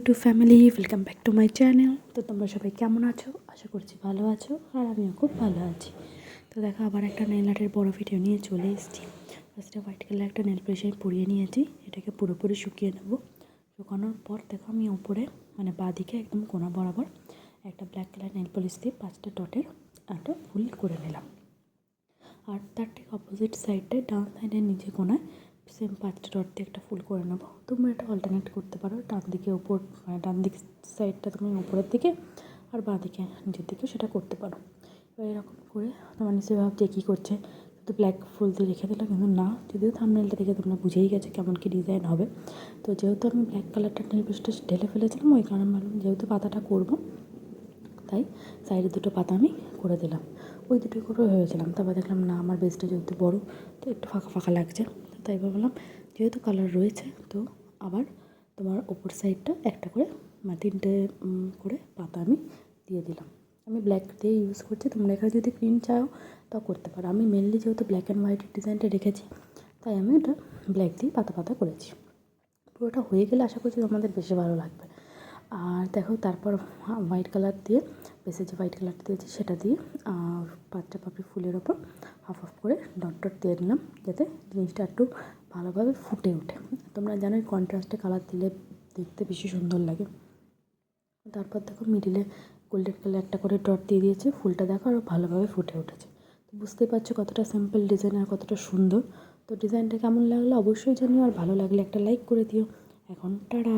YouTube family, welcome back to my channel. তো তোমরা সবাই কেমন আছো? আশা করছি ভালো আছো, আর আমিও খুব ভালো আছি। তো দেখো, আবার একটা নেল আর্টের বড় ভিডিও নিয়ে চলে এসেছি। ফার্স্টে হোয়াইট কালার একটা নেল পলিশ আমি পরিয়ে নিয়েছি, এটাকে পুরোপুরি শুকিয়ে নেব। শুকানোর পর দেখো, আমি ওপরে মানে বাঁদিকে একদম কোনা বরাবর একটা ব্ল্যাক কালার নেল পলিশ দিয়ে 5টা ডটের একটা ফুল করে নিলাম। আর তার ঠিক অপোজিট সাইডটায় ডান সাইডের নিচে কোনায় সেম 5টা ডট দিয়ে একটা ফুল করে নেবো। তোমরা এটা অল্টারনেট করতে পারো, ডান দিকে ওপর মানে ডান দিক সাইডটা তুমি উপরের দিকে আর বাঁ দিকে নিচের দিকে সেটা করতে পারো। এবার এরকম করে তোমার নিচে ভাবছে কী করছে, শুধু ব্ল্যাক ফুল দিয়ে রেখে দিলাম, কিন্তু না, যদিও থাম্বনেলটা দেখে তোমরা বুঝেই গেছে কেমন কী ডিজাইন হবে। তো যেহেতু আমি ব্ল্যাক কালারটা নেল পেস্টটা ঢেলে ফেলেছিলাম, ওই কারণে ভাবলাম যেহেতু পাতাটা করবো, তাই সাইডে দুটো পাতা আমি করে দিলাম। ওই দুটো করে হয়েছিলাম, তারপর দেখলাম না, আমার বেসটা যেহেতু বড়ো, তো একটু ফাঁকা ফাঁকা লাগছে। তাই ভাবলাম যেহেতু কালার রয়েছে, তো আবার তোমার ওপর সাইডটা একটা করে মানে 3টে করে পাতা আমি দিয়ে দিলাম। আমি ব্ল্যাক দিয়ে ইউজ করছি, তোমরা এখানে যদি গ্রিন চাও তাও করতে পারো। আমি মেনলি যেহেতু ব্ল্যাক অ্যান্ড হোয়াইটের ডিজাইনটা রেখেছি, তাই আমি এটা ব্ল্যাক দিয়ে পাতা পাতা করেছি। পুরোটা হয়ে গেলে আশা করছি তোমাদের বেশি ভালো লাগবে। আর দেখো, তারপর হোয়াইট কালার দিয়ে, বেসে যে হোয়াইট কালারটা দিয়েছি সেটা দিয়ে 5টা পাপড়ি ফুলের ওপর হাফ হাফ করে ডট ডট দিয়ে দিলাম, যাতে জিনিসটা একটু ভালোভাবে ফুটে ওঠে। তোমরা জানোই কন্ট্রাস্টে কালার দিলে দেখতে বেশি সুন্দর লাগে। তারপর দেখো, মিডিলে গোল্ডেন কালার একটা করে ডট দিয়ে দিয়েছি, ফুলটা দেখো আরও ভালোভাবে ফুটে উঠেছে। তো বুঝতেই পারছো কতটা সিম্পল ডিজাইন আর কতটা সুন্দর। তো ডিজাইনটা কেমন লাগলো অবশ্যই জানিও, আর ভালো লাগলে একটা লাইক করে দিও। এখন টাটা।